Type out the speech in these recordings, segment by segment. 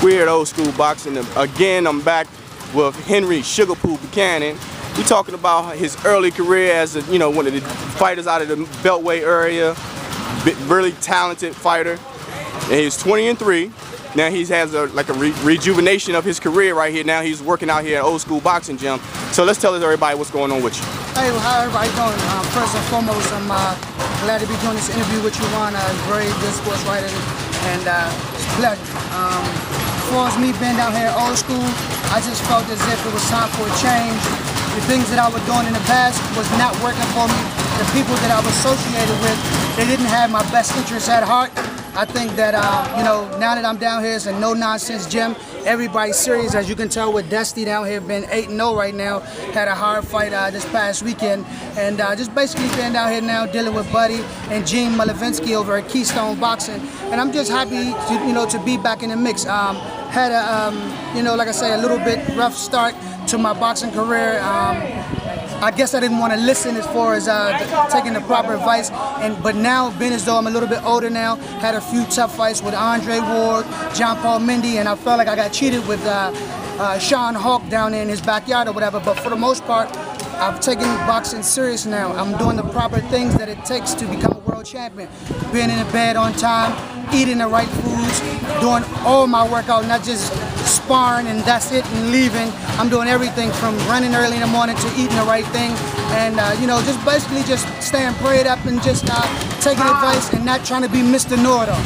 We're at Old School Boxing. Again, I'm back with Henry Sugar Poo Buchanan. We're talking about his early career as one of the fighters out of the Beltway area. Really talented fighter. And he's 20-3. Now he has a rejuvenation of his career right here. Now he's working out here at Old School Boxing Gym. So let's tell everybody what's going on with you. Hey, well, how everybody doing? First and foremost, I'm glad to be doing this interview with you, Juan. Very good sports writer, and it's a pleasure. As far as me being down here at Old School, I just felt as if it was time for a change. The things that I was doing in the past was not working for me. The people that I was associated with, they didn't have my best interests at heart. I think that, now that I'm down here, it's a no-nonsense gym. Everybody's serious, as you can tell with Dusty down here, been 8-0 right now. Had a hard fight this past weekend. And just basically been down here now dealing with Buddy and Gene Malavinsky over at Keystone Boxing. And I'm just happy to be back in the mix. Had a, like I say, a little bit rough start to my boxing career. I guess I didn't want to listen as far as taking the proper advice, but now, being as though I'm a little bit older now, had a few tough fights with Andre Ward, John Paul Mindy, and I felt like I got cheated with Sean Hawk down there in his backyard or whatever. But for the most part, I've taken boxing serious now. I'm doing the proper things that it takes to become a world champion. Being in the bed on time, eating the right foods, doing all my workout, not just sparring and that's it and leaving. I'm doing everything from running early in the morning to eating the right thing, and just basically just staying prayed up and just taking advice and not trying to be Mr. Know-it-all.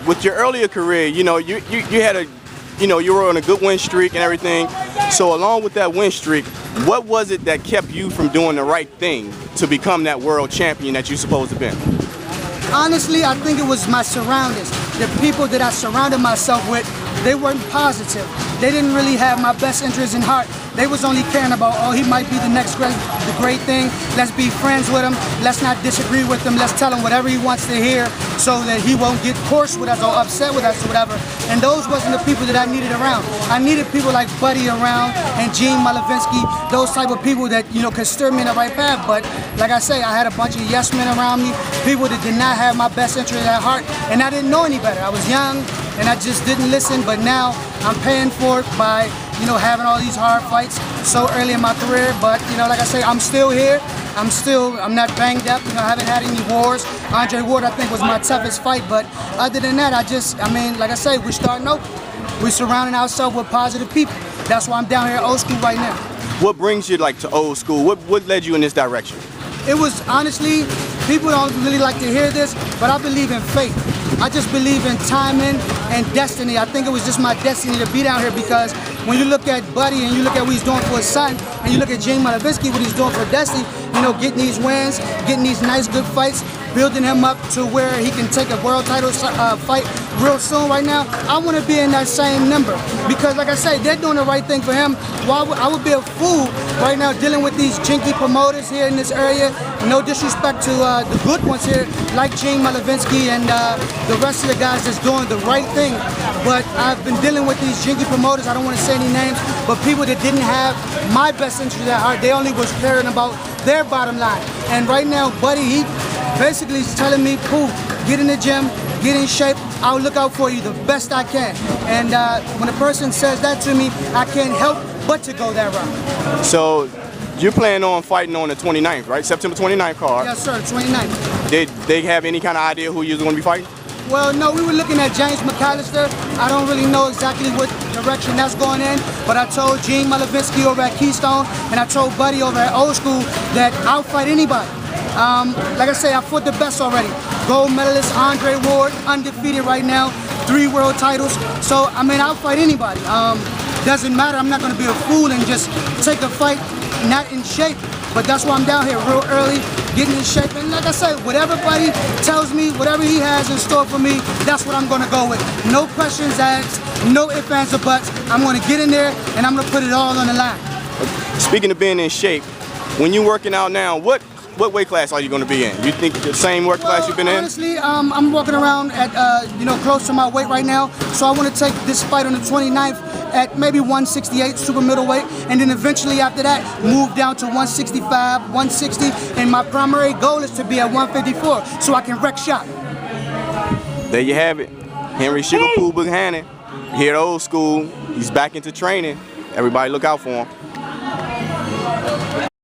With your earlier career, you had a you were on a good win streak and everything. So along with that win streak, what was it that kept you from doing the right thing to become that world champion that you're supposed to be? Honestly, I think it was my surroundings. The people that I surrounded myself with, they weren't positive. They didn't really have my best interests in heart. They was only caring about, oh, he might be the next great thing. Let's be friends with him. Let's not disagree with him. Let's tell him whatever he wants to hear so that he won't get coarse with us or upset with us or whatever. And those wasn't the people that I needed around. I needed people like Buddy around and Gene Malavinsky, those type of people that, could steer me in the right path. But like I say, I had a bunch of yes men around me, people that did not have my best interest at heart, and I didn't know any better. I was young and I just didn't listen, but now I'm paying for it by having all these hard fights so early in my career. But like I say, I'm still here. I'm not banged up. I haven't had any wars. Andre Ward, I think, was my toughest fight. But other than that, like I say, we're starting over. We're surrounding ourselves with positive people. That's why I'm down here at Old School right now. What brings you to Old School? What led you in this direction? It was honestly, people don't really like to hear this, but I believe in fate. I just believe in timing and destiny. I think it was just my destiny to be down here, because when you look at Buddy and you look at what he's doing for his son, and you look at Gene Malavinsky, what he's doing for Dusty, getting these wins, getting these nice good fights, building him up to where he can take a world title fight real soon right now. I want to be in that same number, because like I say, they're doing the right thing for him. I would be a fool right now dealing with these jinky promoters here in this area. No disrespect to the good ones here, like Gene Malavinsky and the rest of the guys that's doing the right thing. But I've been dealing with these jinky promoters, I don't want to say any names, but people that didn't have my best interest at heart. They only was caring about their bottom line. And right now, Buddy, he basically is telling me, Pooh, get in the gym, get in shape, I'll look out for you the best I can. And when a person says that to me, I can't help but to go that route. So you're planning on fighting on the 29th, right? September 29th card. Yes, sir, 29th. Did they have any kind of idea who you was going to be fighting? Well, no, we were looking at James McAllister. I don't really know exactly what direction that's going in, but I told Gene Malavinsky over at Keystone, and I told Buddy over at Old School that I'll fight anybody. Like I say, I fought the best already. Gold medalist Andre Ward, undefeated right now, 3 world titles. So, I'll fight anybody. Doesn't matter, I'm not going to be a fool and just take a fight not in shape. But that's why I'm down here real early, getting in shape. And like I said, whatever Buddy tells me, whatever he has in store for me, that's what I'm going to go with. No questions asked, no ifs, ands, or buts. I'm going to get in there and I'm going to put it all on the line. Speaking of being in shape, when you're working out now, what weight class are you going to be in? You think the same weight class you've been in? Honestly, I'm walking around at close to my weight right now. So I want to take this fight on the 29th at maybe 168 super middleweight, and then eventually after that move down to 165, 160, and my primary goal is to be at 154 so I can wreck shop. There you have it. Henry Sugar Poo Buchanan. here at old school. He's back into training. Everybody look out for him.